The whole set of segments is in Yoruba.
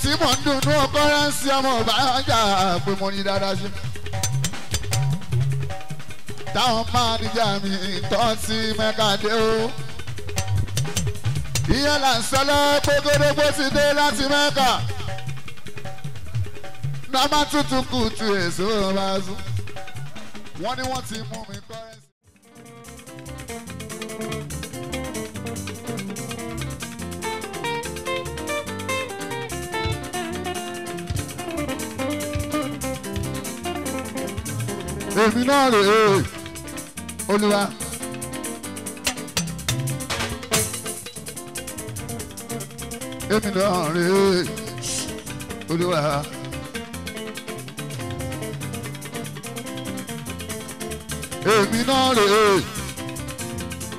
tí mò ń dùn ní kọ́rẹ́nsì ọmọ ìbárajà pé mo ní dáadáa ṣe. táwọn máa níjà mi tọ́ sí mẹ́ka dé o. ìyẹn là ń sọlọ́ gbogbogbò ti dé láti mẹ́ka. nọ́mbà tuntun kù tu èso bá sùn. wọ́n ní wọ́n ti mú mi kọ́rẹ́nsì. èmi náà rè é olúwa èmi náà rè é olúwa èmi náà rè é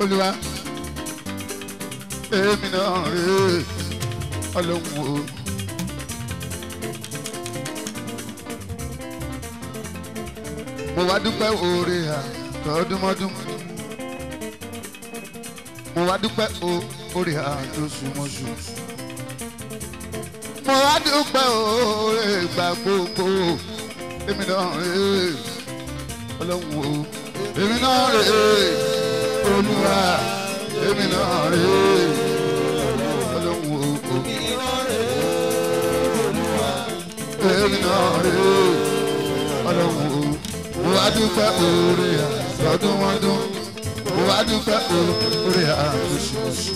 olúwa èmi náà rè é ọlọ́run o. mo wá dúpẹ́ oore àtọ́dúnmọ́dún mo wá dúpẹ́ oore àtọ́sùmọ́sù mo wá dúpẹ́ oore ìgbà gbogbo èmi náà rè é ọlọ́run o èmi náà rè é olúwa èmi náà rè é ọlọ́run o èmi náà rè é ọlọ́run o. mo wá dúpẹ́ oore àtọ́dúnmọ́dún mo wá dúpẹ́ oore àtọ́sùmọ́sù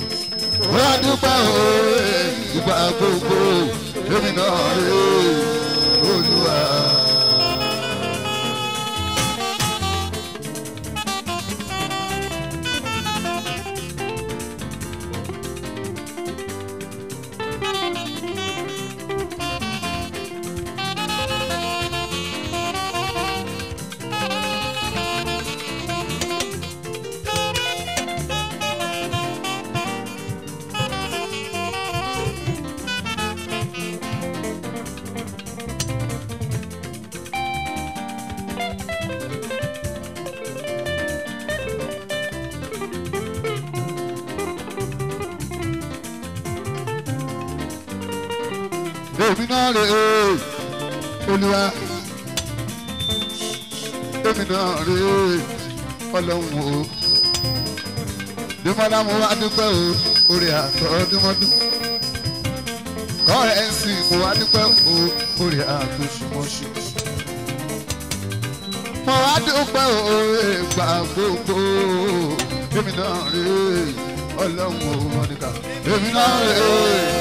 mo wá dúpẹ́ oore ìgbà gbogbo èmi náà rè é olúwa. èmi náà rè é olúwa èmi náà rè é ọlọ́run o. dùmọ́lá mo wá dúpẹ́ oore àtọ́dúnmọ́dún kọ́rẹ́nsì mo wá dúpẹ́ oore àtọ́sùmọ́sù mo wá dúpẹ́ oore ìgbà gbogbo èmi náà rè é ọlọ́run o. mọ́nìkà èmi náà rè é.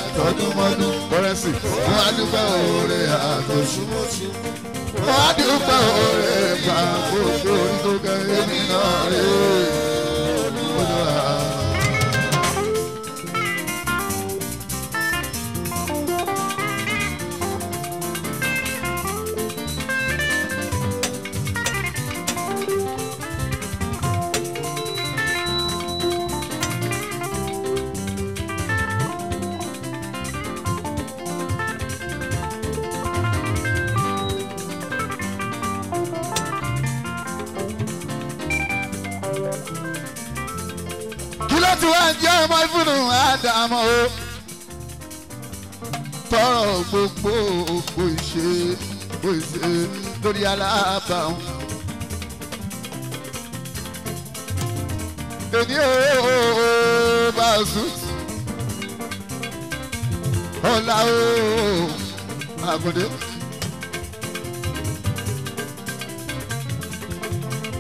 Àtọ́dúnmọ́dún kọ́rẹ́nsì mo wá dúpẹ́ oore àtọ́sùmọ́sù mo wá dúpẹ́ oore ìgbà gbogbo orí tó kẹ́ èmi náà rè é olúwa. tí wọ́n jẹ́ ọmọ ìfúnnu àdàmọ́ o tọrọ gbogbo ìṣe lórí alábàáhùn. èmi ò bá a sùn ọ̀la o àgùndé.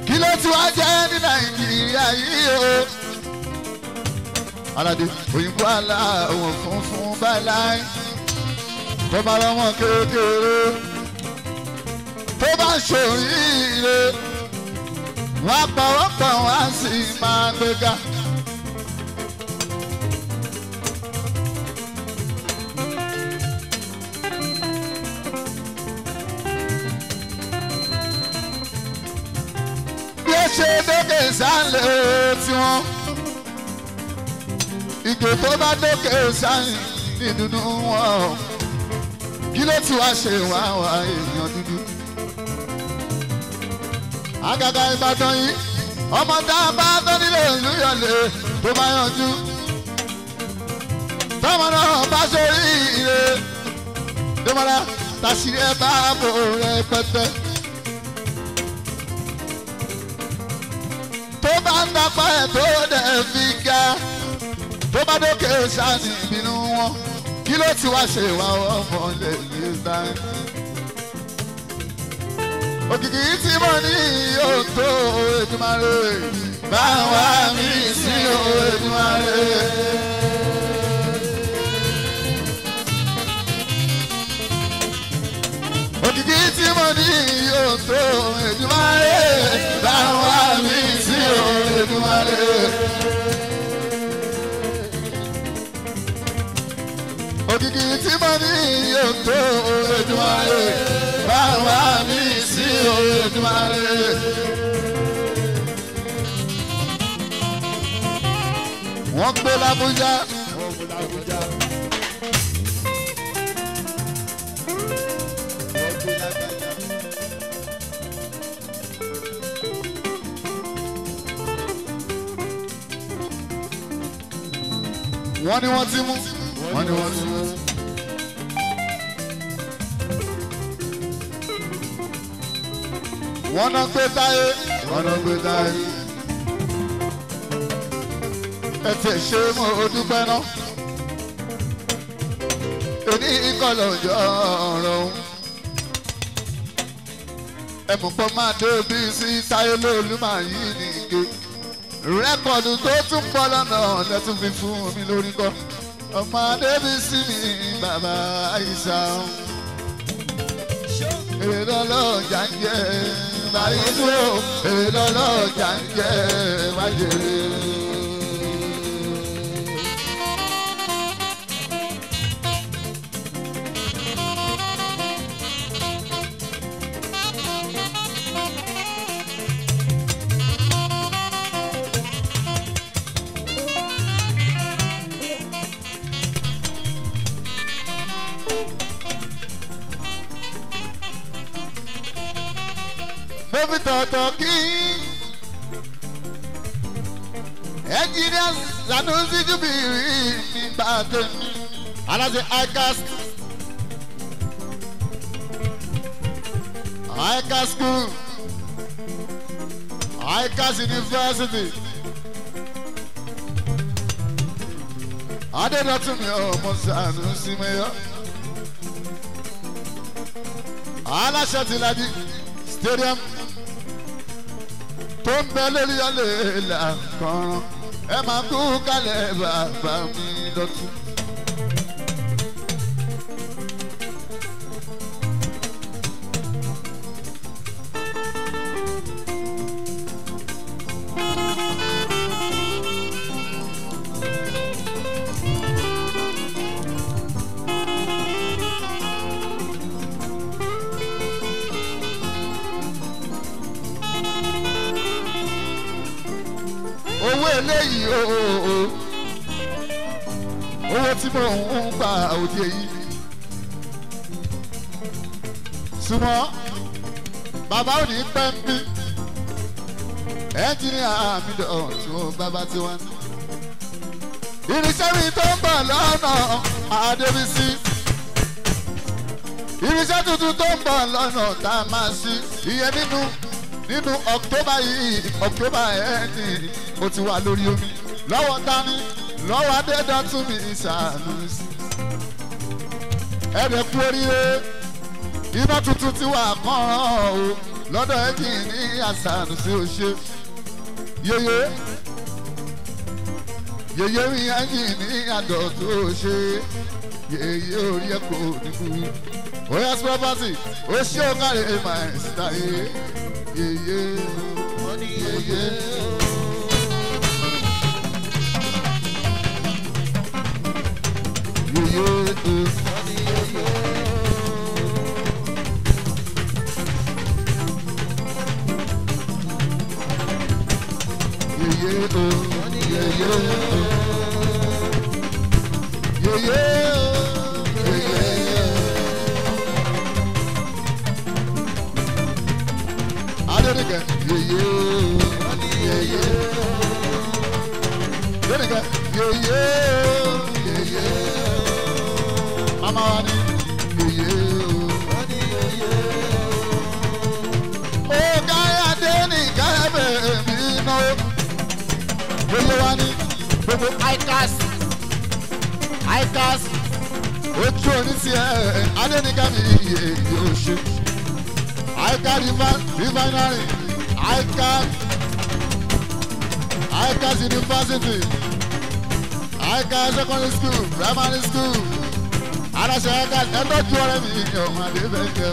kí ló tí wàá jẹ́ ní nàìjíríà yìí o. aládé òyìnbó aláwọ̀ funfun báláì tó bá lọ́mọ kékeré tó bá ṣòríire wọ́n pọ̀wọ́pọ̀ wá sí máa gbéga. bí ó ṣe dókè sálẹ̀ tiwọn ìgò tó bá dókè sáyìn ìdùnnú wọn kí ló ti wá ṣe wá wá èèyàn dúdú. àgàgà Ìbàdàn yìí ọmọ tá a bá tó nílé ìlú yọ̀lẹ̀ tó bá yanjú. tọ́mọ náà bá sórí ire dèmọ́lá tàṣírí ẹ̀ bá bò rẹpẹtẹ. tó bá ń dapá ẹ̀ tó dẹ̀ fi ga tó bá dókè sáàni ìbínú wọn kí ló ti wá ṣe wá ọmọ lè yé sáyẹn. òkìkí tí mo ní yóò tó Èdùmàrè báwa mi sí Èdùmàrè. òkìkí tí mo ní yóò tó Èdùmàrè báwa mi sí Èdùmàrè. òkìkí tí mo ní yóò tó Èdùmàrè báwa mi sí Èdùmàrè. wọ́n gbé l'Abuja. wọ́n ní wọ́n ti mú. wọ́n ní wọ́n ti mú. wọ́n náà gbé táyé. wọ́n náà gbé táyé. ẹ tẹ̀ ṣe mo dúpẹ́ náà. èní ìkọlọ̀ ọjọ́ ọ̀rọ̀ òun. ẹ̀mùpọ̀ máa dé bí sí táyé lóòlù máa yí nìke. rẹ́kọ̀dù tó tún pọ̀ lọ́nà lẹ́tún fi fún mi lórí kọ́. ọmọ Adébísí mi bàbá Àìṣà. èrè lọ́lọ́jà ń jẹ́ báyìí dúró èrè lọ́lọ́jà ń jẹ́ májèrè. Mo fi tọ̀tọ̀ kí engineers Sanusi Jubiri nígbà tèmi aláṣẹ ICAS school ICAS university Adédọ̀túnmi ọmọ Sanusi mẹ́yọ́ aláṣẹ Tìlàjì stadium tó ń bẹ lórí ọ̀lẹ́ làkàn ẹ máa kú kalẹ̀ bàbá mi lọ́tún. owó eléyìí owó tí mo ń gbà òde yìí súnmọ́ bàbá ò ní pẹ́ ń bí ẹ́ńjìnìà mi dọ̀ tó bàbá tí wọ́n. irinṣẹ́ mi tó ń bọ̀ lọ́nà Adébísí irinṣẹ́ tuntun tó ń bọ̀ lọ́nà tá a máa ṣí ìyẹn nínú October yìí October ẹni mo ti wà lórí omi lọ́wọ́ tani lọ́wọ́ Adédọ̀túnmi Sanusi ẹ̀rẹ̀ kú oríire iná tuntun ti wà kàn o lọ́dọ̀ engineer Sanusi ó ṣe yeye mi engineer Dọ̀tun ó ṣe yeye orí ẹ̀ kò níbu oyas property ó ṣe ó kárí my sister yeye yeye. Adénìkẹ́ yeye yeye. Adénìkẹ́ yeye yeye. Mama wa ni yeye. Ó káyà Adénìkẹ́ bèbí náà. Gbogbo wa ni gbogbo ICAS ojú oníṣẹ́ Adénìkẹ́ mi yóò ṣe. ICAS refinery ICAS university ICAS secondary school primary school aláṣẹ ICAS ẹgbẹ́jú ọ̀rẹ́ mi ọmọ adébẹ̀kẹ́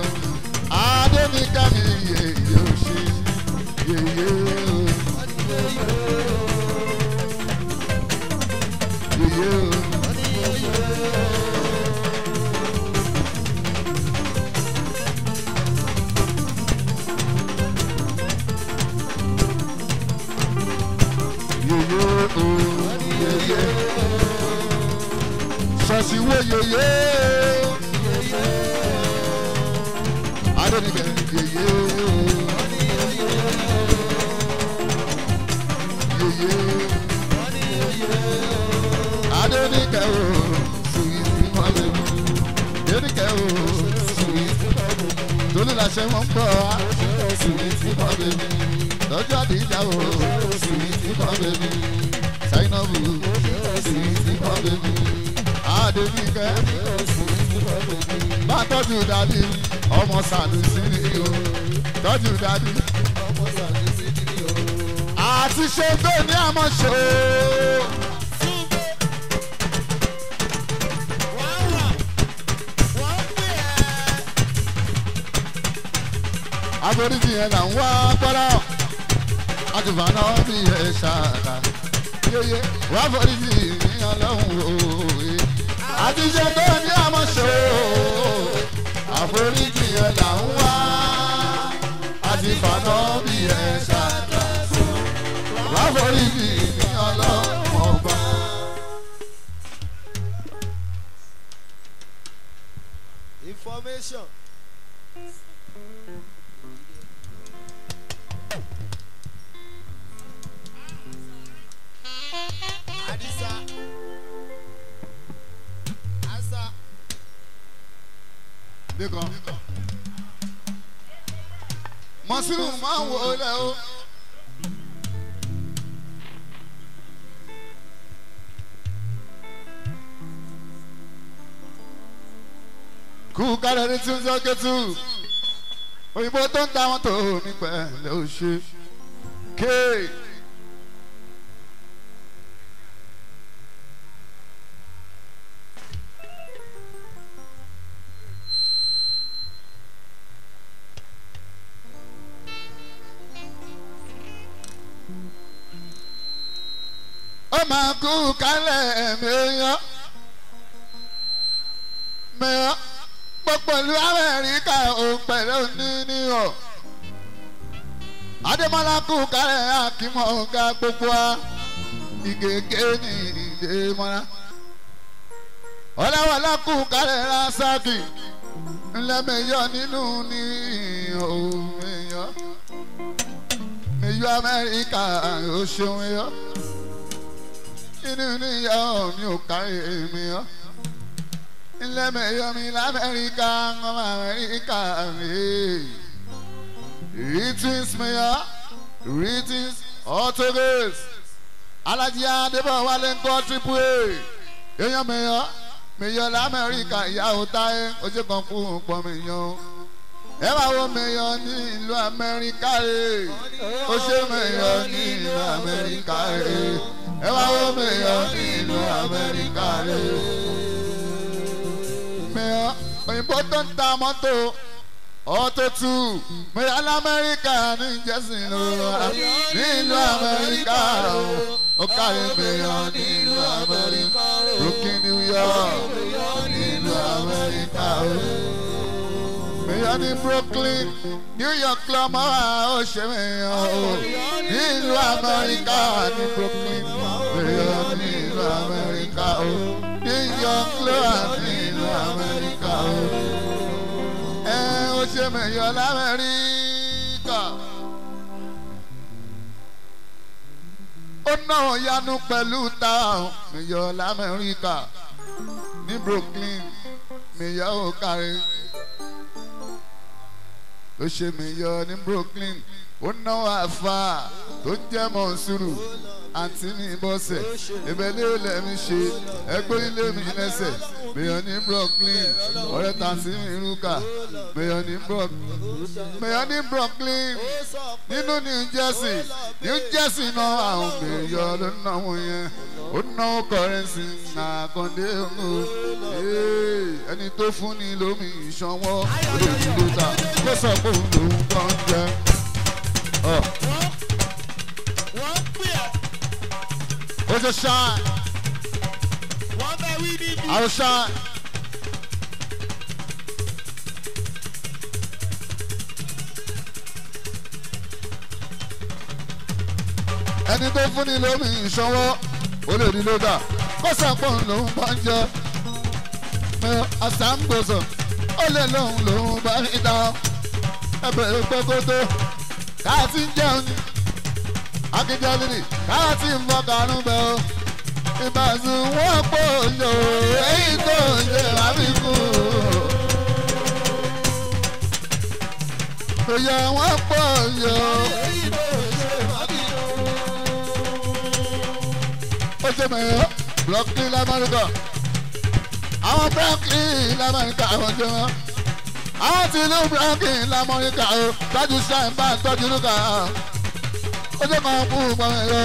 Adénìkẹ́ mi yóò ṣe yeye ṣọ́ọ̀ṣì wo yeye Adénìkẹ́ yeye Adénìkẹ́ o sùwìtì mọ́lẹ̀ Adénìkẹ́ o sùwìtì tolú làṣẹ wọn bọ̀ sùwìtì mọ́lẹ̀ lọ́jọ́ àdìjà o sùwìtì mọ́lẹ̀ Zainabu sùwìtì mọ́lẹ̀ Adénìkẹ́ bá tọ́jú dàbí ọmọ Sànúsì ni o tọ́jú dàbí àti ṣe bẹ́ẹ̀ ní àmọ́ ṣe o. Aboríjì yẹn là ń wá gbọ́dọ̀ àtùfànà bí ẹ ṣáàkà yeye wá foríjì ní ọlọ́run òye àti ṣe bẹ́ẹ̀ ní àmọ́ ṣe o. Àforíjì yẹn là ń wá àtùfànà bí ẹ ṣáàkà wá foríjì ní ọlọ́run ọba. Information. Adisa. Asa. Bíkan. Mọ̀sírù máa ń wò ó lẹ́ o. Kú kárẹ̀ ní tí ń sọ kẹ́tù. Òyìnbó tó ń ta wọn tó mi pẹ̀lẹ́ ò ṣe. Kéè. Ó máa kú kálẹ̀ mẹ́yàn pẹ̀lú Amẹ́ríkà òun pẹ̀lú oníníyàn Adémọ́lá kú kálẹ̀ Akímọ̀ ọ̀gá gbogbo wa ìgègé ní Ìdèmọ́lá Ọláwọlá kú kálẹ̀ Rasaki ńlẹ́mẹ̀yọ nínú ní òun èèyàn mẹ́yọ Amẹ́ríkà ó ṣeun yọ. Inú níyà mi ò kárí èmi ọ́. Ilé mẹ́yọ́ mi l'Amẹ́ríkà, ọmọ Amẹ́ríkà mi. Greetings mẹ́yọ́, greetings Autogas. Alájí Adébọ̀wálé ń kọ́ triple A. Èèyàn mẹ́yọ́ l'Amẹ́ríkà ìyàwó táyé, ojú kan fún pọ̀ mẹ́yọ́. Ẹ máa wo mẹ́yọ́ ní ìlú Amẹ́ríkà rẹ̀. Ó ṣe mẹ́yọ́ ní ìlú Amẹ́ríkà rẹ̀. Ẹ wá wọ́n mẹ́yọ̀ nínú Amẹ́ríkà rẹ̀. Mẹ́yọ̀ òyìnbó tó ń ta mọ́tò ọ̀tọ̀ tù. Mẹ́yọ̀ l'Amẹ́ríkà ní Jẹ́sìn ló wà nínú Amẹ́ríkà o. Ó kárí mẹ́yọ̀ nínú Amẹ́ríkà. Brooklyn, New York nínú Amẹ́ríkà o. Mẹ́yọ̀ ní Brooklyn, New York lọ́mọ́ ó ṣe mẹ́yọ̀ o. Nínú Amẹ́ríkà ní Brooklyn. Mẹ́yọ̀ nínú Amẹ́ríkà o. New York ló wà nínú Amẹ́ríkà o. Ó ṣe mẹ́yọ̀ l'Amẹ́ríkà. náà yanu pẹ̀lú táwọn mi yọ lamẹ́ríkà ní Brooklyn mi yọ òkàrí ó ṣe mi yọ ní Brooklyn ó náwó àfa tó jẹ́ Mọ̀nsúrù àǹtí mi bọ́sẹ̀ ìbẹ̀lẹ̀ olè mi ṣe ẹgbẹ́ ilé mi lẹ́sẹ̀ mèyàn ní Brooklyn ọ̀rẹ́ tàǹtí mi rúkà mèyàn ní Brooklyn nínú New Jersey náà àwọn mèyàn ló náwó yẹn ó náwó kọrẹ́nsì nàkàndé ọ̀hún ẹni tó fún ni lómi ìṣanwó olè ìlú ta kó sọ pé òun lòún kàn jẹ. Where's the shine? I will shine. Ẹni tó fún ni lómi ìṣanwó ó lè rí lóga kó sàpọ̀ lòun bá ń jẹ àṣàǹgbòsàn ó lè lòun lòun bá ń dá ẹbẹ̀rẹ̀ pẹ́kótó káàtì ń jẹun ni akíndélé káàtì ń bọ kàrún bẹ o ìbàdàn wọn pò yò èyí tó yẹ àbíkú tó yẹ wọn pò yò ó ṣe mẹ́yọ́ Brooklyn lamẹ́ríkà àwọn Brooklyn lamẹ́ríkà àwọn jẹ́ wọn àwọn tí ìlú Brooklyn lamẹ́ríkà o tájú sáyẹn bá tọ́jú lóka ó ṣe máa kú pọ̀nmọ́ ẹ̀rọ.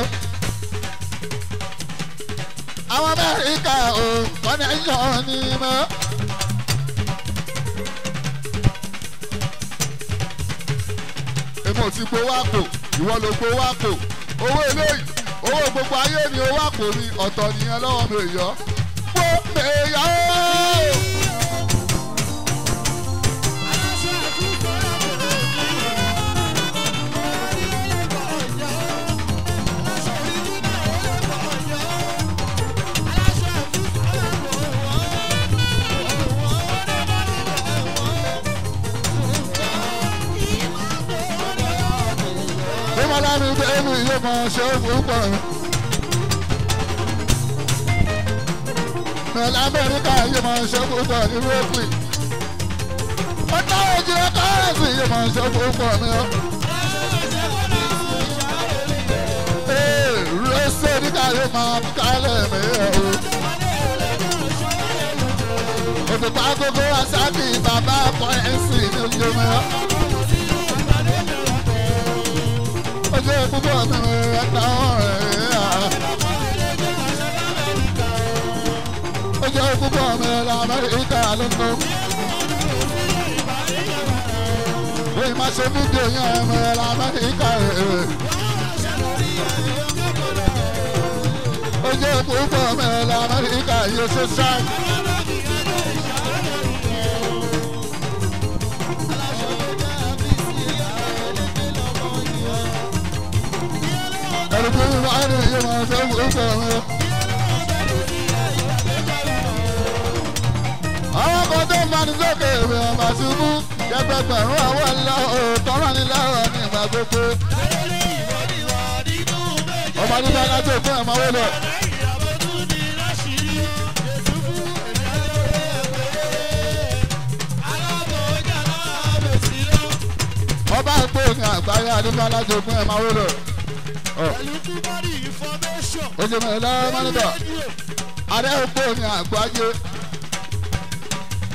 àwọn Amẹ́ríkà ò kọ́ni ẹ̀yọ́ ní mọ́. èmi ò ti gbowó àpò ìwọ ló gbowó àpò owó eléyìí owó gbogbo ayé ni owó àpò mi ọ̀tọ̀ nìyẹn lọ́wọ́ mi ò yọ. gbó mèèyàn ó. Ìmọ̀lámi bẹ́ẹ̀ni yóò máa ṣe é fún pọ̀ mi. Mẹ́lá Amẹ́ríkà yóò máa ṣe é fún pọ̀ ní Brooklyn. Ọ̀tá òjìlẹ̀ kọ́rẹ́sì yóò máa ṣe é fún pọ̀ mi. Rẹ́sẹ̀ nígbà yóò máa kálẹ̀ mi. Òtùpá gbogbo àṣàkì bàbá pọ́ẹ́nsì ní ojú mi. Oje púpọ̀ mi ẹ̀ta ọ̀rẹ́ oje púpọ̀ mi l'Amẹ́ríkà lónìí. Wọ́n máa ṣe fídíò yẹn mi l'Amẹ́ríkà rẹ̀. Oje púpọ̀ mi l'Amẹ́ríkà yóò ṣe ṣáà. Ẹ̀rùkú mi máa ń rìn yóò máa ṣe púpọ̀ mi. Àwọn kan tó máa ní sókè mi ọmọ ṣubú jẹgbẹgbẹ̀rún àwọn ẹ̀lá òótọ́rọ̀ ní lẹ́rọ̀ ní ìgbà gbogbo. Ọmọ nígbà láti fún ẹ̀mọ́ wọlé. Ọba ń pè ní àgbáyé àdúgbò láti fún ẹ̀mọ́ wọlé. Ó ṣe mẹ́rin lọ́wọ́ mọ́nìkà adé òpó ní àgbáyé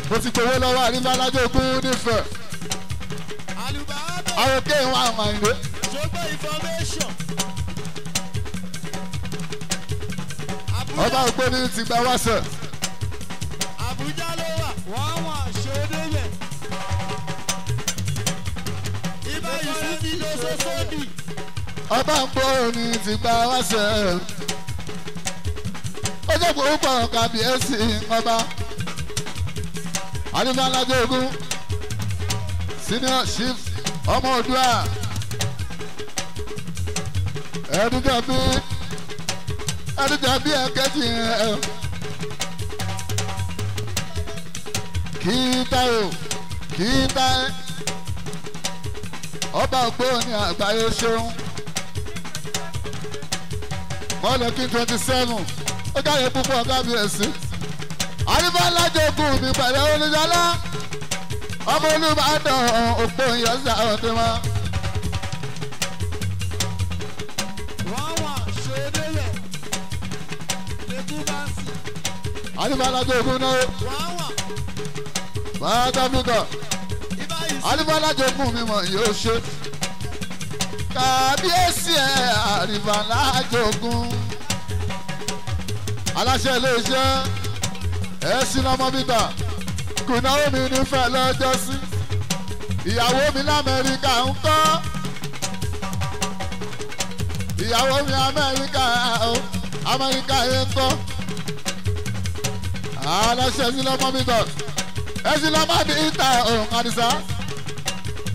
mo ti gbowó lọ́wọ́ àríwá alájogún nífẹ̀ẹ́ àwọn òkè ìwọ̀n àwọn àìlè. Ọba òpó ní ti gba wáṣẹ̀. Àbújá ló wà wọ́n wà ṣòdè yẹn. Ibà yìí sí ló ṣe sódì. Ọba òpó ní ti gba wáṣẹ̀. Ó jẹ́ púpọ̀ kàbíyèsí ọba àdúgbò alájogún senior chief ọmọ Oòduà ẹ̀ẹ́dúgàbí ẹ̀kẹ́jì kì í ta ọba ògbóni àgbáyé ṣeun mọ́lẹ́kí 27 ó jáde púpọ̀ kábíyèsí àríwá alájogún mi pẹ̀lú olùjọ́lá ọmọ olùbàdàn òpó ìyọ́sà ọ̀dẹ́ mọ́. àríwá alájogún náà máa dábùkọ̀ àríwá alájogún mi mọ̀ yóò ṣe kábíyèsí ẹ̀ àríwá alájogún aláṣẹ iléeṣẹ́ ẹ̀sìn ọmọ bíbà kùnàwó mi nífẹ̀ẹ́ lọ́jọ́ sí ìyàwó mi lamẹ́ríkà ń kọ́ ìyàwó mi amẹ́ríkà yẹn ń kọ́ aláṣẹ ẹ̀sìn ọmọ bíbà ẹ̀sìn ọmọ bíbà ọ̀hún àdìsá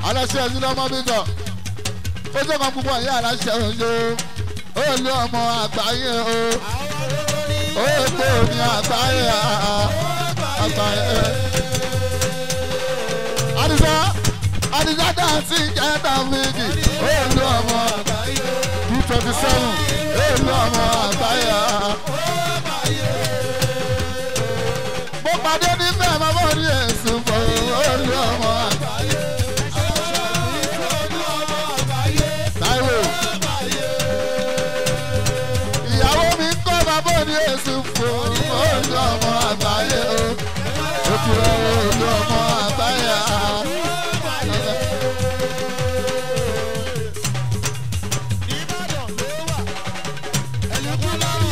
aláṣẹ ẹ̀sìn ọmọ bíbà ó tó kan púpọ̀ yẹ aláṣẹ òjò ó lé ọmọ àgbáyé o. Ó pè ní àgbáyé àgbáyé. Àdìsá dáǹtì jẹ́ta méjì. Ó lu ọmọ 227. Ó lu ọmọ àgbáyé. Mo pàdé níbẹ̀ máa bọ̀ ní èsùn fún ó lu ọmọ àgbáyé. Táíwò. Ìyàwó mi ń kọ́ máa bọ̀ ní èsùn fún olú ọmọ àgbáyé o. Ó ti rọ olú ọmọ àgbáyé.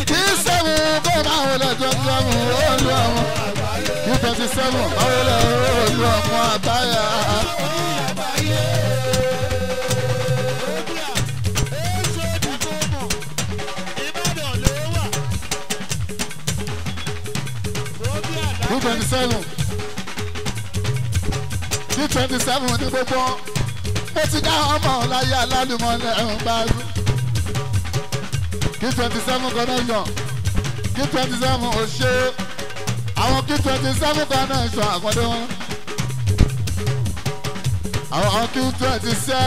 Kí sẹ́mu kó máa wọlé 27 olú ọmọ. Kí 27 máa wọlé olú ọmọ àgbáyé. Ní 27 ní gbogbo mo ti dá ọmọ láyé alálùmọ́lẹ̀ ẹ̀hún bá rú. Kí 27 connection kí 27 ò ṣe àwọn kí 27 connection àkọ́dé wọn. Àwọn kí 27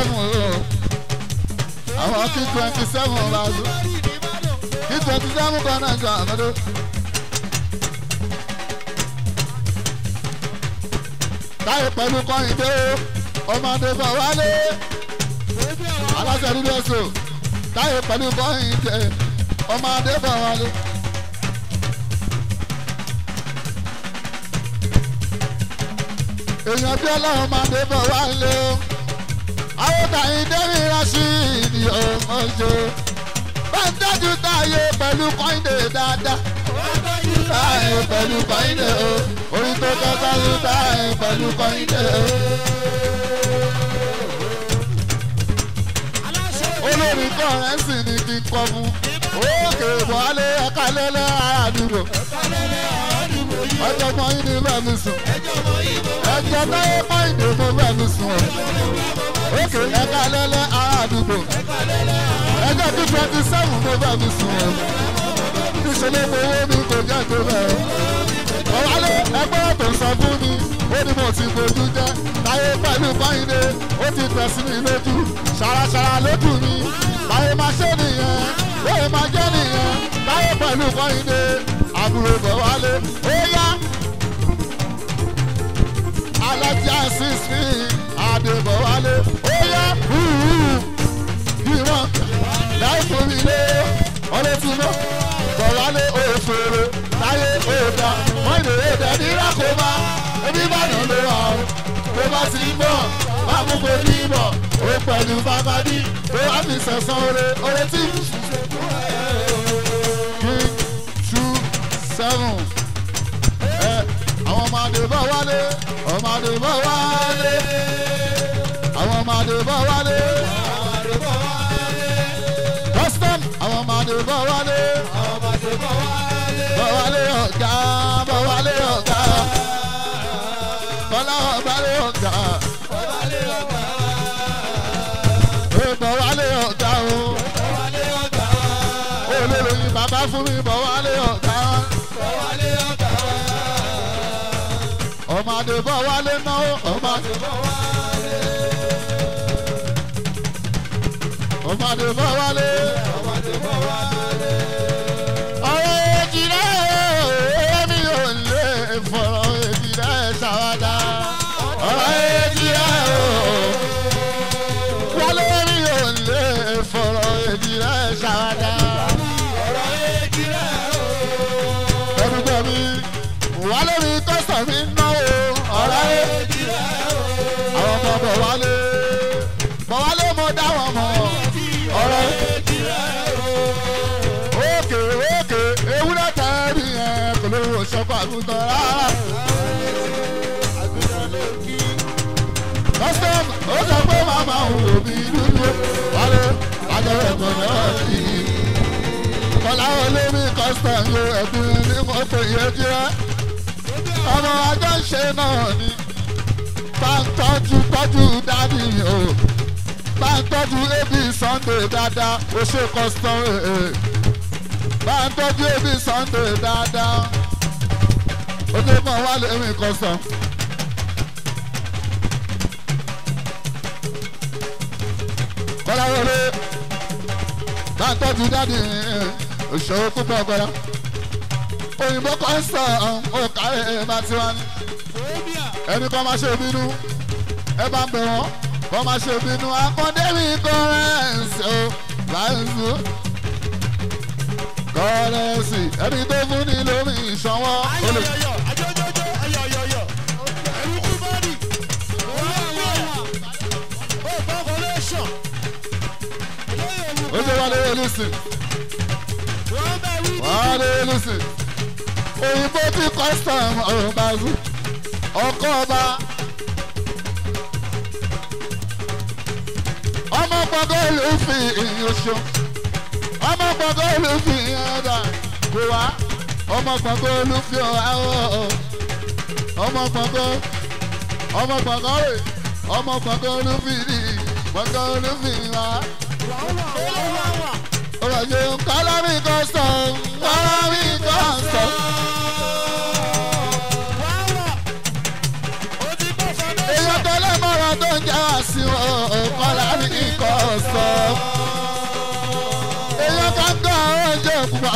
àwọn kí 27 bá rú. Kí 27 connection àkọ́dé. Táyé pẹ̀lú Kọ́hìndé ọmọdé bọ̀ wálé aláṣẹ nínú ẹ̀sùn Táyé pẹ̀lú Kọ́hìndé ọmọdé bọ̀ wálé. Èèyàn bí ọlọ́run ọmọdé bọ̀ wálé o àwọn Kọ́hìndé mi Rashidi ọmọdé bá ń tọ́jú Táyé pẹ̀lú Kọ́hìndé dáadáa. Táyé pẹ̀lú Kọ́hìndé o orin tó kọ́kọ́ ló Táyé pẹ̀lú Kọ́hìndé o. Olórin kọ́rẹ́nsì ni kí n kọ́ fún òkè wọlé ẹ̀ka lẹ́lẹ́ àdúgbò. Ọjọ́ mọ yín ní bẹ́ẹ̀ mi sùn. Ẹjọ́ Táyé Kọ́hìndé mo bẹ́ẹ̀ mi sùn o. Òkè ẹ̀ka lẹ́lẹ́ àdúgbò. Ẹjọ́ 27 mo bẹ́ẹ̀ mi sùn o. Ìṣẹ̀lẹ̀ owó mi kò jẹ́ tó bẹ́ẹ̀. Ọ̀wálé ẹgbẹ́ tó sọ fún mi, ó ní mo ti fojú jẹ́. Táyé pẹ̀lú Kọ́hìndé, ó ti tẹ̀ sí mi lójú. Ṣàràṣàrà lójú mi, Táyé máa ṣe nìyẹn, Táyé máa jẹ́ nìyẹn. Táyé pẹ̀lú Kọ́hìndé, àbúrò bọ̀ wálé. Ó yá alájà sísí àdèbọ̀ wálé. Ó yá ìwọ̀n láì fún mi lé ọlẹ́tì náà. Bọ̀ wálé òṣèré Táyé òdà wọ́n lè èdè ní rákòmá ebi Ìbàdàn ló wà ó tó bá ti bọ̀ bá mú kó ní bọ̀ ó pẹ̀lú bàbáàdì tó wá fi sẹ̀sán oore tí. King 27 àwọn ọmọ àdèbọ̀ wálé ọmọ àdèbọ̀ wálé àwọn ọmọ àdèbọ̀ wálé custom àwọn ọmọ àdèbọ̀ wálé bọ̀wálé ọ̀gá bọ̀wálé ọ̀gá bọ̀lá ọ̀gbálé ọ̀gá bọ̀wálé ọ̀gá o olórí bàbá fún mi bọ̀wálé ọ̀gá ọmọdé bọ̀wálé náà ọmọdé bọ̀wálé ọ̀rọ̀ èjìlá èmi ò lè fọ̀rọ̀ èjìlá ṣàwádà ọ̀rọ̀ èjìlá wálé mi ò lè fọ̀rọ̀ èjìlá ṣàwádà ọ̀rọ̀ èjìlá ẹ̀dùgbọ̀ mi wálé mi kọ́sọ̀ mi náwó ọ̀rọ̀ èjìlá àwọn ọmọ bọ̀ wálé mo dá wọn mọ̀ ọ̀rọ̀ èjìlá òkè ewúrẹ́ tẹ́rì yẹn kò lè wò ṣọ́kọ̀ àgùntàn rárá. custom ó sọ pé màmá òun ò bí dúdú wálé àjọyọ̀ ẹ̀gbọ́n náà sí i. kọ́lá olómi custom yóò ẹ̀dùn ní mọ́tò yẹn jẹ́ ọmọ ajá ń ṣe náà ni bá ń tọ́jú dádì o bá ń tọ́jú ab Sunday dáadáa ó ṣe custom bá ń tọ́jú ab Sunday dáadáa ó dé mọ̀ wá lómi custom. kọ́lá wọlé bá ń tọ́jú dádì òṣèré púpọ̀ gbọ́dọ̀ òyìnbó custom ó kárẹ̀ bá ti wá ní ẹni kan máa ṣe bínú ẹ bá ń bẹ̀ wọ́n kọ́ máa ṣe bínú akọ́ndẹ́rì kọ́rẹ́ǹsì ó báyìí kọ́rẹ́ǹsì ẹni tó fún ní lómi ìṣọwọ́. ó ṣe wálé olùsìn wálé olùsìn òyìnbó tí custom ọ̀rọ̀ bá zú ọkọ ọba ọmọ gbọdọ ló fi ìyóṣù ọmọ gbọdọ ló fi ìyànda kò wá ọmọ gbọdọ ló fi ọwọ ọmọ gbọdọ ló fi ní gbọdọ ló fi wá. ọ̀rọ̀ yóò kọ́lá mi custom kọ́lá mi custom. èèyàn tó lẹ́mọ̀ràn tó ń jẹ́ àṣì kọ́lá mi custom. èèyàn kan gbọ́ oúnjẹ púpọ̀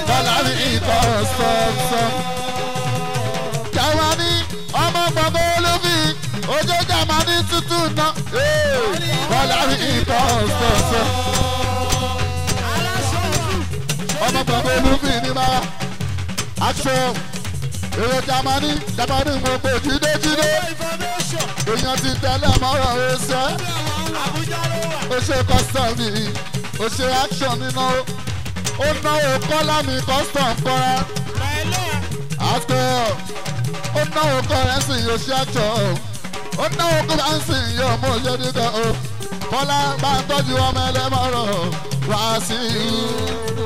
kọ́lá mi custom. Jáwání ọmọ gbọ̀ngàn olófì ojú Jámánì tútù náà kọ́lá mi custom. ọmọ gbọ̀ngàn olófì ní máa aṣọ èrò Jámánì gbogbo jídéjídé èèyàn ti tẹ́lẹ̀ mọ́rọ̀ ẹsẹ̀ ó ṣe custom mi ó ṣe action nínú ó náwó kọ́lá mi custom kọ́ra àtọ́ ó náwó kọ́rẹ́nsì yóò ṣe action ó náwó kọ́rẹ́nsì yóò mú òye nígbà ó kọ́lá bá ń tọ́jú ọmọ ẹlẹ́mọ̀rọ̀ wá sí i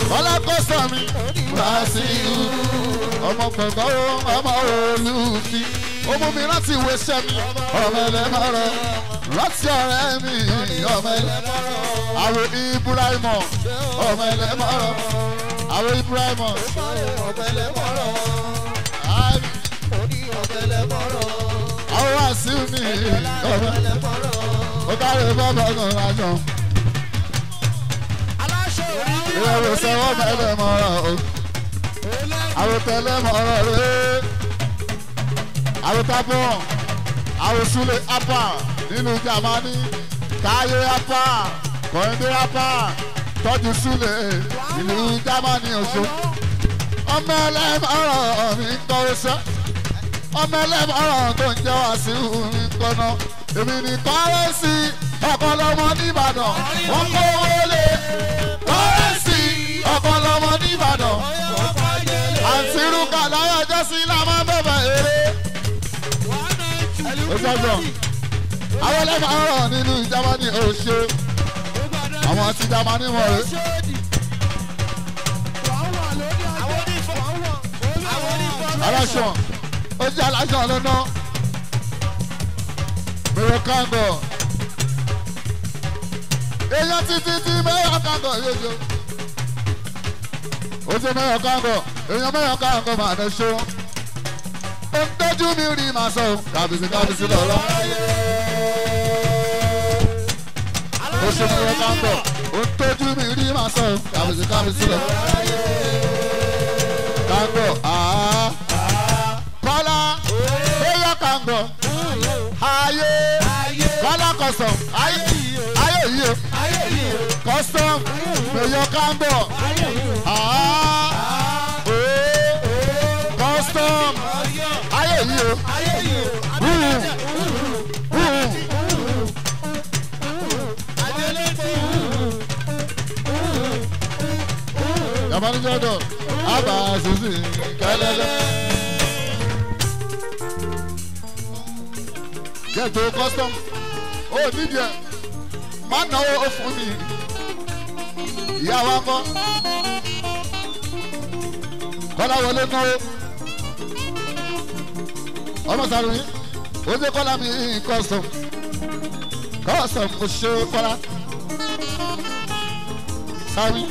kọ́lá custom mi wá sí i ọmọ gbọ̀ngàn ọmọ olùfi ó mú mi láti ìwé iṣẹ́ mi ọmọ ẹlẹ́mọ̀rọ̀ rántí ọ̀rẹ́ mi ọmọ ẹlẹ́mọ̀rọ̀ àwọn Ibrahimọ̀ ọmọ ẹlẹ́mọ̀rọ̀ àwọn Ibrahimọ̀ ọmọ ẹlẹ́mọ̀rọ̀ àwọn Wàsíù mi ọmọ ẹlẹ́mọ̀rọ̀ ó kárí bàbá náà lájọ ìyàwó sẹ́wọ́n ọmọ ẹlẹ́mọ̀rọ̀ àwọn tẹlẹ́mọ̀rọ̀ rẹ̀ àwọn tábọ̀ àwọn Súlẹ̀ apá nínú Jámánì Táyé apá Kọ́hìndé apá tọ́jú Súlẹ̀ ìlú Jámánì Òṣó ọmọ ẹlẹ́mọ̀rọ̀ mi ń kọ́ ẹsẹ̀ ọmọ ẹlẹ́mọ̀rọ̀ tó ń jẹ́ Wàsíù mi ń kọ́nà èmi ní kọ́rẹ́sì ọ̀pọ̀lọmọ nìbàdàn wọ́n kó wọlé kọ́rẹ́sì ọ̀pọ̀lọmọ nìbàdàn àti rúkà láyọ̀ jọ́sí la máa bẹ̀bẹ̀ eré. ó sọ́jọ́ àwọn ẹlẹ́mọ̀rọ̀ nínú Jámánì Òṣó àwọn ti Jámánì mọ̀ rẹ̀. aláṣọ ó jẹ́ aláṣọ lọ́nà mẹ́rọ kángọ̀ èèyàn títí tí mẹ́rọ kángọ̀ yóò ó ṣe mẹ́rọ kángọ̀ èèyàn mẹ́rọ kángọ̀ máa dẹ̀ ṣó ó ń tọ́jú mi rí màá sọ kábísí lọ́lọ́ ó ṣe fún ọkàn bọ̀ ó ń tójú mi rí màá sọ kábíyèsí lọ. Kàngọ̀ Kọ́lá bóyá kàngọ̀ ayé Kọ́lá custom ayé yìí o custom bóyá kàngọ̀ custom ayé yìí o. Yamanijọ́dọ̀ Abba Susi kẹlẹ́lẹ́. Gẹ̀tò custom ó nídìí ẹ̀ má náwó ó fún mi. Ìyá wa kọ́ Kọ́lá wọlé náwó. Ọmọ Sàrùmí ó dé Kọ́lá mi custom ó ṣe Kọ́lá Sàrùmí.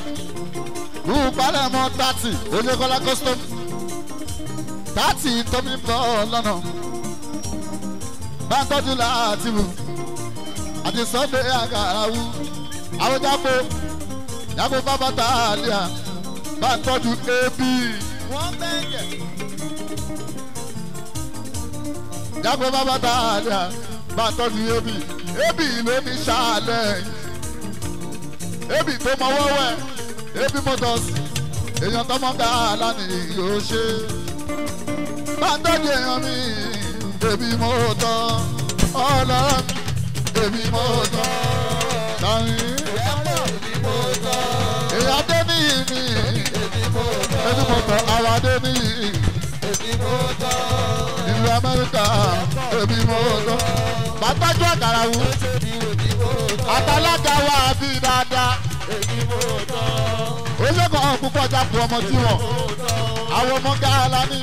Rúpalẹ̀ mọ́ 30 Oyèkọ́lá custom 30 tómi bọ́ lọ́nà bá ń tọ́jú láàtìmù àti Sunday àgàràwù àwọn jágbó bàbá tààlíà bá ń tọ́jú AB jágbó bàbá tààlíà bá ń tọ́jú AB ló ní sàlẹ̀ AB tó mọ wọ́wẹ́. AB Motors èèyàn tọmọ gàlá ni yóò ṣe bá ń tọ́jú èèyàn mi AB Motors ọlọ́run AB Motors tàbí èèyàn dé níyì ni AB Motors àwa dé níyì ìlú Amẹ́ríkà AB Motors bàtàjú àkàràwù àtàlágà wà bí dáadáa. Olóògùn ọ̀hún púpọ̀ jápọ̀ ọmọ tí wọ́n àwọn ọmọ gàlá ní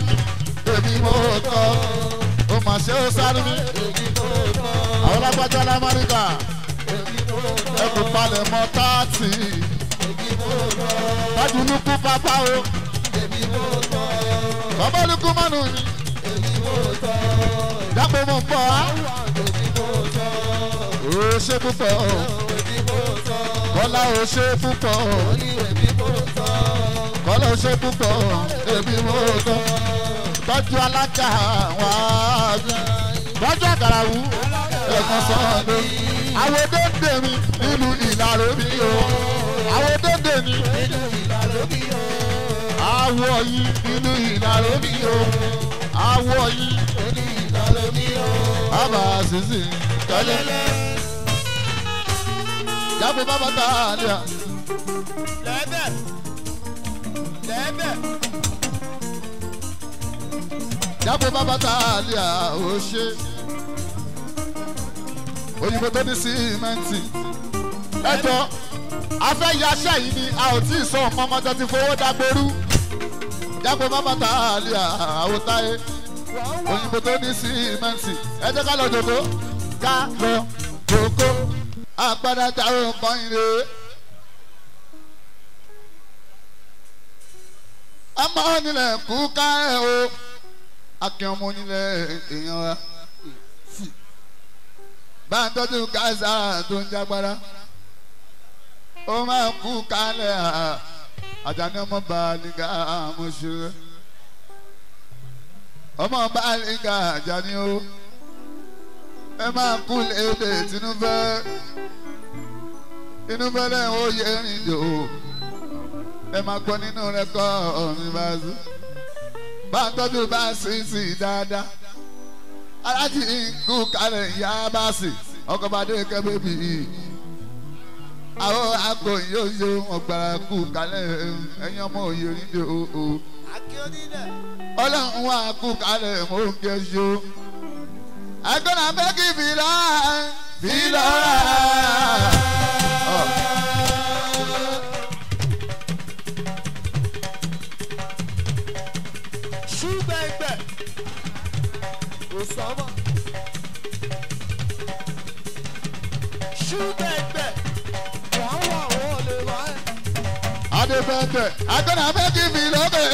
AB Motors ó mà ṣe ó sáré mi àwọn lágbájá l'Amẹ́ríkà ẹkùn palẹ̀ mọ́ 30 bájúlùkù pápá o bàbálùkù mọ́nù mi jápọ̀ mọ́ pọ̀ á ó ṣe púpọ̀ Kọ́lá ó ṣe púpọ̀ Kọ́lá ó ṣe púpọ̀ AB Motors tọ́jú alága wá tọ́jú àkàràwù ẹ̀kan Sunday àwọn dédé mi nínú ìlàró mi o àwọn dédé mi àwọ̀ yìí nínú ìlàró mi o àwọ̀ yìí nínú ìlàró mi o Abba Susi kẹlẹ́lẹ́. Jábọ̀ bàbá tààlíà. Lẹ́bẹ̀. Jábọ̀ bàbá tààlíà ó ṣe. Òyìnbó tó ní símẹ́ǹtì. Ẹjọ́ afẹ́ yaṣẹ́ yìí ni a ò tí ì sọ ọmọ ọmọdé ti fowó dágbérú. Jábọ̀ bàbá tààlíà àwòtáyé. Òyìnbó tó ní símẹ́ǹtì. Ẹ jẹ́ ká lọ jòkó. Ká lọ jòkó. Agbada jáwé nǹkan ire. Ọmọ onílẹ̀ kú ká ẹ̀ o. Akin ọmọ onílẹ̀ èèyàn wa. Bá ń tọ́jú gáàsà tó ń jágbára. Ó máa kú kálẹ̀ Àjàní ọmọ Bàlígà Mọ̀ṣúrẹ́. Ọmọ Bàlígà Àjàní o. Ẹ máa kú lédè Tinúbẹ́. Inú bẹ́lẹ̀ ó yẹ rìn jò ẹ máa gbọ́ nínú rẹ́kọ̀ọ́dù Bàzú bá ń tọ́jú bá sísì dáadáa alájí kú kalẹ̀ ìyá bá sì ọkọ̀ bá dé kẹ́ bébì àwọn akọ yóò yọ ọgbàrá kú kalẹ̀ ẹ̀yìn ọmọ òye rìn jò ọlọ́run wà kú kalẹ̀ mò ń kẹ́ ṣó àgọ́nà bẹ́ẹ̀kì fìlà. Ṣùgbẹ́gbẹ́ Osama Ṣùgbẹ́gbẹ́ wọ́n wà wọ́n lè wá ẹ̀. Adébẹ́gbẹ́ àgọ́nà bẹ́ẹ̀kì fìlókè.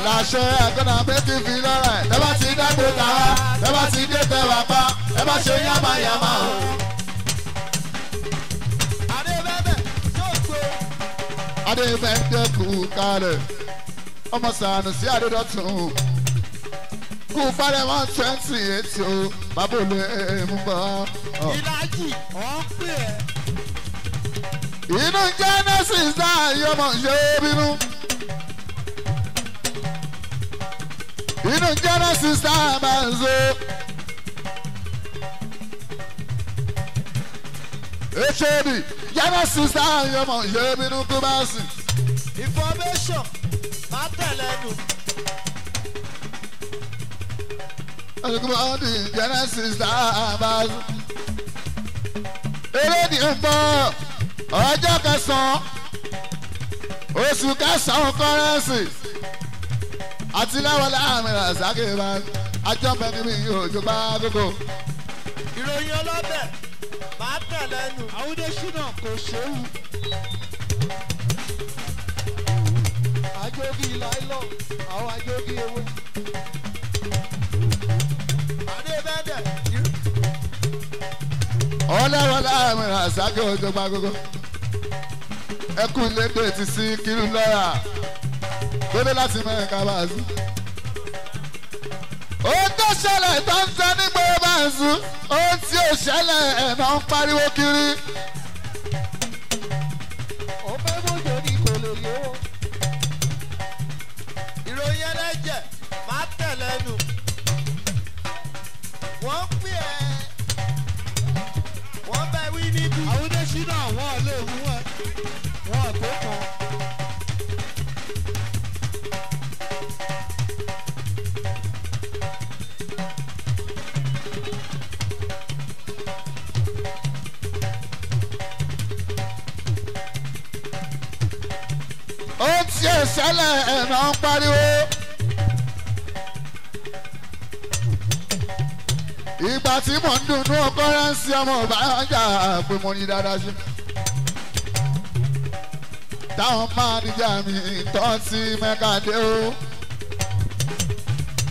làṣẹ àgọ́nà méjì fi lọ́ra ẹ̀ tẹ́ bá ti dágbò tàwa tẹ́ bá ti dé tẹ́wà pa ẹ bá ṣe yánmáyánmá o. Adébẹ́ndé kú kalẹ̀ ọmọ Sànúsí Adédọ́tun kú parẹ́ 128 o bàbá olè mú bọ́. ìlàjì ọ̀ ń pè ẹ́. Inú Genesis náà yọmọ ṣe bínú. Inú Genesis náà máa ń zo. HOD Genesis náà yọmọ ṣe bínú tó bá sìn. information má tẹ̀lé nu. Olùkọ́ di Genesis náà máa zo. Eléyìí ń bọ̀ ọjọ́ kẹsàn-án oṣù kẹsàn-án kọ́rẹ́nsì àti láwọlé àmì àzákè bá àjọpẹ́ níbi òjò bá gbogbo. ìròyìn ọlọ́bẹ̀ má tẹ̀lé nu. àwùjọ ṣúná kò ṣéwù. àjogí láìlọ àwọn àjogí ewé. adébẹ́dẹ̀. ọlẹ́wọlé àmì àzákè òjò bá gbogbo. ẹkú lédè ti sí kiri lọ́ra gbélé láti mẹ́rin ká bá a sùn. ohun tó ṣẹlẹ̀ tó ń sọ nígbà bá a sùn ohun tí ò ṣẹlẹ̀ ẹ̀nà ń pariwo kiri. ọ̀pẹ mọ́jọ ni kò lè yé wọ́n. ìròyìn ẹlẹ́jẹ̀ má tẹ̀lé nu. wọ́n pè ẹ́ wọ́n bẹ wí níbi. àwùjọ ṣúná wọn lè mú ẹ wọn tó kàn. ó tí ò ṣẹlẹ̀ ẹ̀nà ń pariwo. ìgbà tí mò ń dùn ní ọkọ́rẹ́nsì ọmọ ìbárajà pé mo ní dáadáa ṣe. táwọn máa níjà mi tọ́ sí mẹ́kàdé o.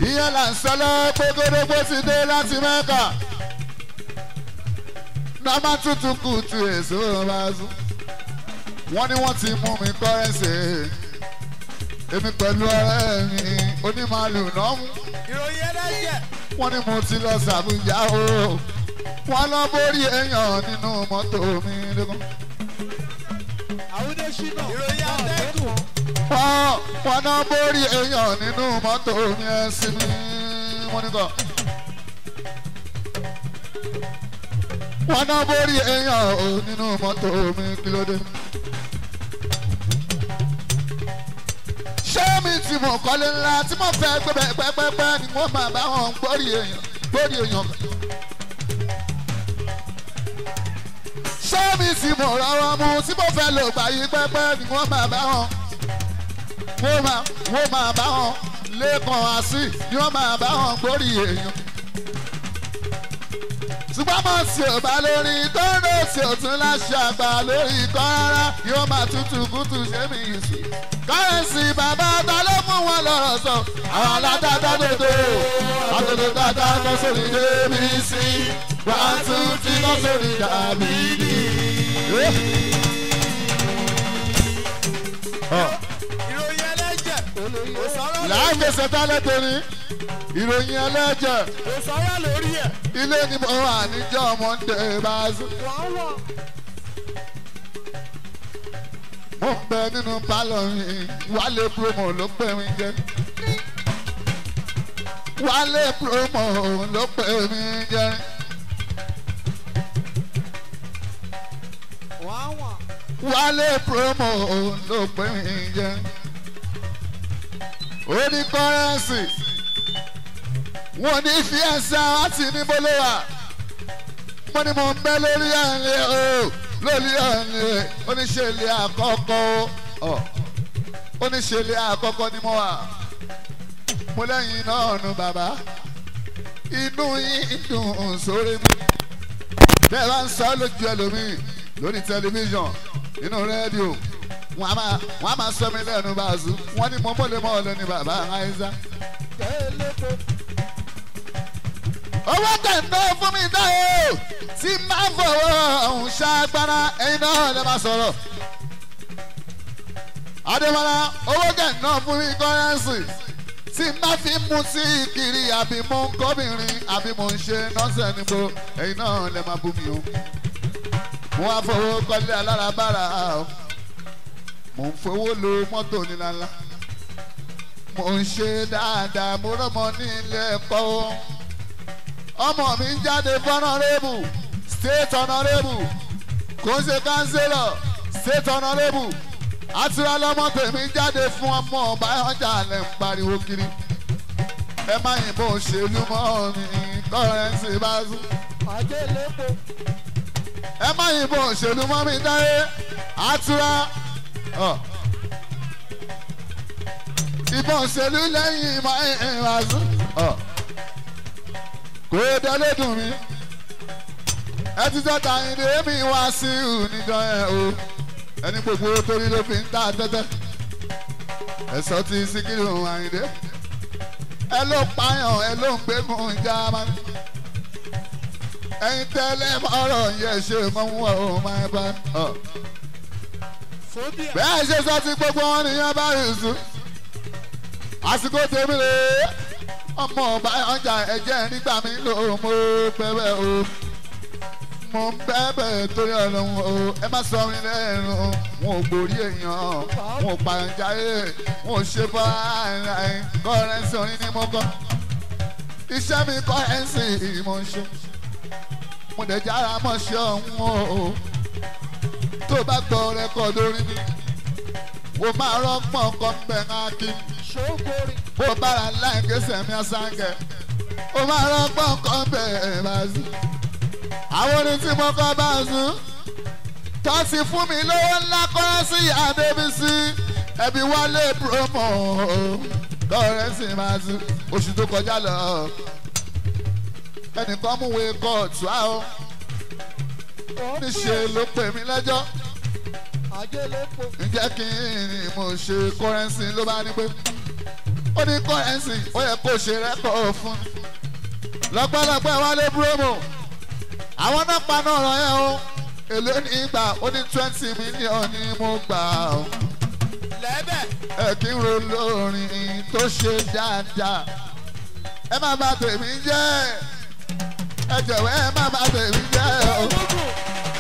ìyẹn là ń sọ lọ́wọ́ pé gbódógbó ti dé láti mẹ́kà. nọ́mà tútù kùtù èso bá sùn. wọ́n ní wọ́n ti mú mi kọ́rẹ́nsì. èmi pẹ̀lú ọ̀rẹ́ mi onímàlù náà mú. ìròyìn ẹlẹ́jẹ̀. wọ́n ní mo ti lọ sàbújá o. wọ́n lọ borí èèyàn nínú mọ́tò mi lẹ́kọ̀ọ́. àwùjọ ṣúná ìròyìn atẹ́gùn. wọ́n náà borí èèyàn nínú mọ́tò mi ẹ̀ sí mi wọ́n ní kọ́. wọ́n náà borí èèyàn nínú mọ́tò mi kí ló dé. ṣé mi tí mo kọ́lé ńlá tí mo fẹ́ gbé pẹ́pẹ́pẹ́ ni wọ́n máa bá wọn borí èèyàn. ṣé mi tí mo rọwọ́ mu tí mo fẹ́ lò gbàyí pẹ́pẹ́ ni wọ́n máa bá wọn. wọ́n máa bá wọn lẹ́kàn àṣì ni wọ́n máa bá wọn borí èèyàn. ṣùgbọ́n mo sì ò bá lórí tó ń lò sí òtún láṣẹ àgbà lórí kọ́ rárá yóò máa tútù kútù ṣé mi sùn. kọ́rẹ́nsì bàbá ta ló mú wọn lọ́rọ̀ sọ àwọn aládàáda dòdò àtòdò dáadáa lọ sórí abc 1 2 3 lọ sórí dàbídì. ìròyìn ẹlẹ́jẹ̀ kò sọ̀rọ̀ lórí ẹ̀. láàgbèsè tálẹ̀ torí ìròyìn ẹlẹ́jẹ̀ kò sọ̀rọ̀ lórí ẹ̀. ilé ni mo wà níjọ́ Monday bá a sùn. wọ́n wọ̀. mo ń bẹ nínú pálọ̀ mi Wálé promo ló pè mí jẹ. Wálé promo ló pè mí jẹ. wọ́n wọ̀. Wálé promo ló pè mí jẹ. ó ní kọ́rẹ́nsì wọ́n ní fi ẹ̀sẹ̀ àti níbo ló wà. mo ní mo ń bẹ lórí ẹ̀rìn o lórí ọ̀nì oníṣẹ́lẹ̀ àkọ́kọ́ oníṣẹ́lẹ̀ àkọ́kọ́ ni mo wà. mo lẹ́yìn náà nu bàbá inú yín dùn sórí mi. bẹ́ẹ̀ bá ń sọ lójú ẹlòmíì lórí tẹlifíṣàn nínú rédíò wọ́n á máa sọ mi lẹ́nu báàzú wọ́n ní mo mọ́lẹ̀ mọ́ ọ̀lẹ́ ní bàbá àìsà. owó tẹ̀ǹdọ́ fún mi dá o tí máa fọwọ́ ọ̀hún ṣàgbára ẹ̀yin náà lè máa sọ̀rọ̀. Adémọ́lá owó tẹ̀ǹdọ́ fún mi kọ́rẹ́nsì tí má fi mú sí kiri àbí mo ń kọ́bìnrin àbí mo ń ṣe nọ́ọ̀sẹ̀ níbo ẹ̀yin náà lè máa bú mi o. mo wá fowó kọ́lé alárabára mo ń fowó lo mọ́tò níláńlá mo ń ṣe dáadáa mo rọ́mọ ní ilé ẹ̀kọ́ ọmọ mi ń jáde fọ́nọ́rẹ́bù state honourable kò ń ṣe councillor state honourable àtúrà lọ́mọ tèmi jáde fún ọmọ Ọbásanjọ́ lẹ́ ń pariwo kiri ẹ má yìnbọn òṣèlú mọ́ mi kọ́rẹ́nsì bá sùn. ẹ má yìnbọn òṣèlú mọ́ mi dáyé àtúrà ìbọn òṣèlú lẹ́yìn ìmọ̀ ìrìnàṣù kò délé dùn mí ẹ ti sọ́ta ìdè mi wá sí ìníjọ ẹ̀ o ẹni gbogbo torí ló fi ń ta tẹ́tẹ́ ẹ̀sọ́ ti Síkírù Àyìndé ẹ ló pààyàn ẹ ló ń gbégun Jámánì ẹ̀yin tẹ́lẹ̀ mọ́rọ̀ yẹ ṣe mọ́ wọn ò máa bá bẹ́ẹ̀ ṣe sọ ti gbogbo wọn nìyẹn bá rí sùn àsìkò tèmi rè é ọmọ Ọbásanjọ́ ẹ̀jẹ̀ nígbà mi lò mo bẹ̀bẹ̀ o mo ń bẹ̀bẹ̀ torí Ọlọ́run o ẹ má sọ mi lẹ́nu wọn ò gbórí èèyàn wọn ò pààyàn jáde wọn ò ṣe bọ́ kọ́rẹ́nsì orin ní mo kọ́ iṣẹ́ mi kọ́rẹ́nsì mo ń ṣe mo dẹ̀ jára mọ́ ṣe ọ̀hún o tó bá gbọ́ rẹ́kọ̀dù orin mi wò máa rọ́gbọ̀n kan bẹ̀ ń kí bó bára láì kéṣẹ̀ mi àsáǹgẹ̀ ó máa rọ́gbọ̀n kan bẹ̀ bá sùn àwọn orin tí mo kọ́ bá sùn tó ti fún mi lówó ńlá kọ́rẹ́nsì Adébísí ẹbí wálé promo kọ́rẹ́nsì máa sùn oṣù tó kọjá lọ ẹnìkan mú wé kóòtù àwọn níṣẹ́ ló pè mí lẹ́jọ́ ǹjẹ́ kí ni mo ṣe kọ́rẹ́nsì ló bá ní pé ó ní kọ́rẹ́nsì ó yẹ kó ṣe rẹ́kọ̀ọ́ fún lọ́pọ̀lọpọ̀ wálé promo àwọn náà paná ọ̀rọ̀ yẹn o èlé ní ìgbà ó ní 20 million ni mo gbà ó ẹ kí n ro lórin tó ṣe dáadáa ẹ má bà tèmi jẹ́ ẹ jọ̀wọ́ ẹ má bà tèmi jẹ́ o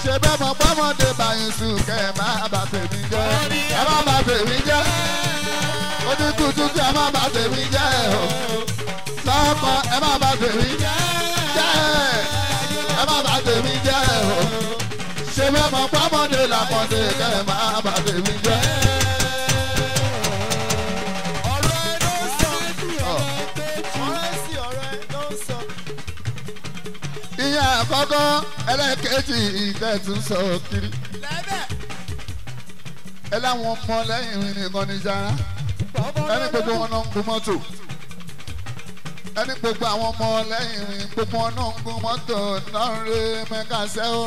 ṣe bẹ́ẹ̀ mọ̀ pọ́mọdé báyìí sùn kẹ́ ẹ má bà tèmi jẹ́ ẹ má bà tèmi jẹ́ ó ní tuntun tí ẹ má bà tèmi jẹ́ o sọ́kọ ẹ má bà tèmi jẹ́ ẹ má bà tèmi jẹ́ o ṣe bẹ́ẹ̀ mọ̀ pọ́mọdé làkọ́dé kẹ́ ẹ má bà tèmi jẹ́. ìyẹn àkọ́kọ́ ẹlẹ́ẹ̀kejì ìtẹ̀tún sọ kiri ẹ láwọn ọmọ lẹ́yìn mi nìkan ní sára ẹni gbogbo wọn náà ń gun mọ́tò ẹni gbogbo àwọn ọmọ lẹ́yìn mi gbogbo wọn náà ń gun mọ́tò náà ń re mẹ́kàsẹ́ o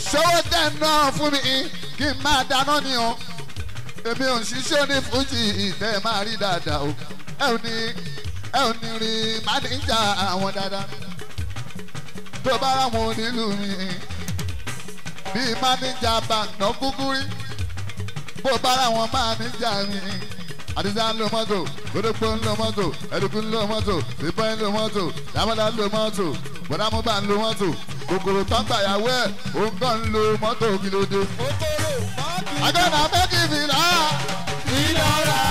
ṣọwọ́ tẹ̀ náà fún mi kí n máa dáná ni o èmi ò ṣiṣẹ́ ní fújì ìtẹ́ máa rí dáadáa o ẹ ò ní rí máníjà àwọn dáadáa tó bá ráwọn onílù mi bíi máníjà bàǹnà kúkú rí bó bá ráwọn máníjà mi àdìsá ń lo mọ́tò gbódògbó ń lo mọ́tò ẹ̀dùkú ń lo mọ́tò ìbọn ń lo mọ́tò dámọ́dá ń lo mọ́tò bọ̀dámúbà ń lo mọ́tò kòkòrò tó ń gbàyàwó ẹ̀ òun kàn ń lo mọ́tò kìlódé. àgọ́nà méjì fìlà ìlọ́ra.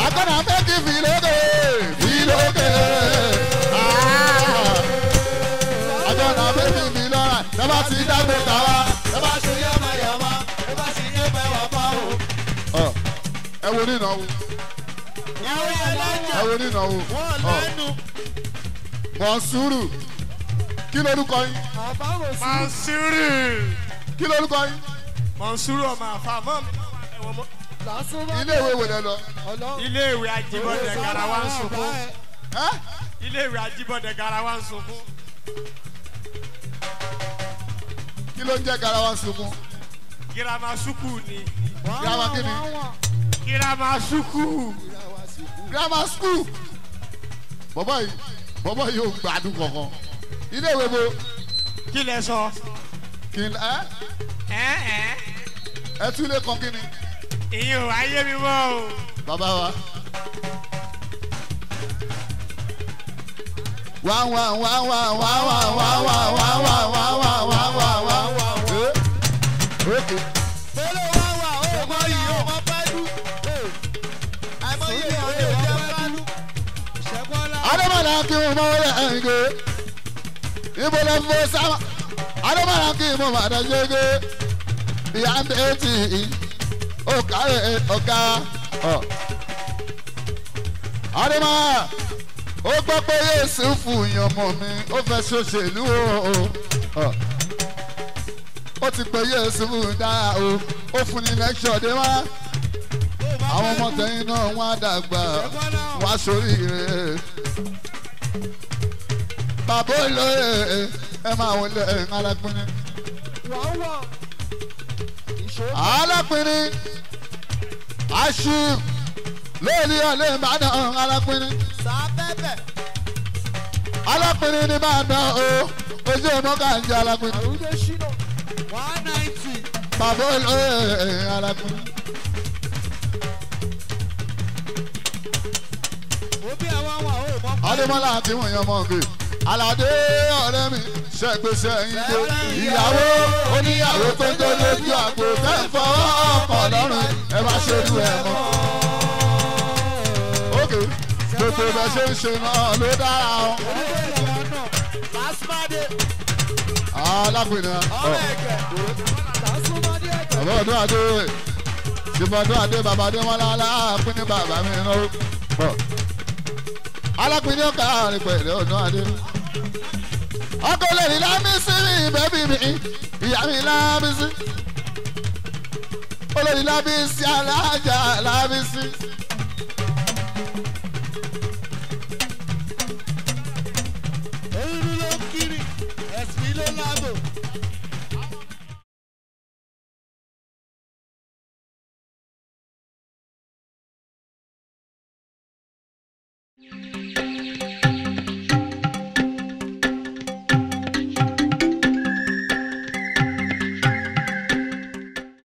àgọ́nà méjì fìlókè fìlókè. àgọ́nà méjì fìlọ́ra lọ́ba ti dágbé tàwa lọ́ba ṣe yẹ́mọ̀yẹ́mọ̀ lọ́ba ṣe yẹ́mọ̀yẹ́mọ̀ pa o. ẹ wo nínáwó ẹ wo nínáwó Mọ̀nsúrù kí lorúkọ yín. Mọ̀nsúrù kí lorúkọ yín. Mọ̀nsúrù ọmọ àfàmọ́ ilé ìwé wo lẹ lọ. ilé ìwé Ajíbọ́dé Garawa ń sunkún. iléèwé Ajíbọ̀dé garawa ń sunkún. kí ló ń jẹ́ garawa sunkún. girama sukù ni. girama kí ni. girama sukù. grammar school. bọ́bọ́ yìí ò gbádùn kankan. ilé ìwé bo. kí lẹ sọ. kí n ẹ tún lè kàn kí ni. ìyẹn ò ayé mi mọ́ o. bàbá wa. wá wá wá wá wá wá wá wá wá wá wá wá wá wá wá wá. pẹ̀lú wá wá ó mọ yìí ó mọ pẹ́lú. àìmọye ọ̀dẹ̀ jẹ́ pẹ́lú. adamala kí n mọ wọlé ẹ̀ǹgẹ̀ ibo lọ fún sáma adamala kí n mọ màdà ṣẹ́gẹ̀ ìyá ń bẹ́ẹ̀ tì í ọ̀gá adamala ó gbọ́ pé yéésù fún ìyànmọ mi ó fẹ́ ṣòṣèlú o ó ti pè yéésù fún dáa o ó fún ní lẹ́kṣọ̀ dé wá àwọn ọmọ tẹ̀yìn náà wọ́n á dàgbà wọ́n á ṣoríire bàbá olóye ẹ máa wọlé alápínrín alápínrín aṣù lórí ọ̀lẹ́ ìbàdàn alápínrín alápínrín ní ìbàdàn o ojú ọmọ kà ń jẹ alápínrín bàbá olóye alápínrín. Adémọ́lá àti wọ̀nyẹn mọ̀ gbé. Aládé ọ̀rẹ́ mi ṣẹ̀gbẹ́sẹ̀ yín dé. Ìyàwó oníyàwó tó tó lójú àpò fẹ́ fọwọ́ ọkọ̀ lọ́rùn ẹ má ṣe rú ẹ mọ́. Ókè gbogbo bẹ ṣe ń ṣe náà ló dára o. Alápinna bàbá ọdún adé ṣùgbọ́n ọdún adé bàbá Adémọ́lá alápinni bàbá mi náà. Alápinni ọkà àrùn pẹ̀lú ọdún adé. Ọkọ lè rí lábísí mi bẹ́bí mi ìyá mi lábísí. Olórí lábísí alájà lábísí. Olú ló kiri ẹ̀sìn ló lábò.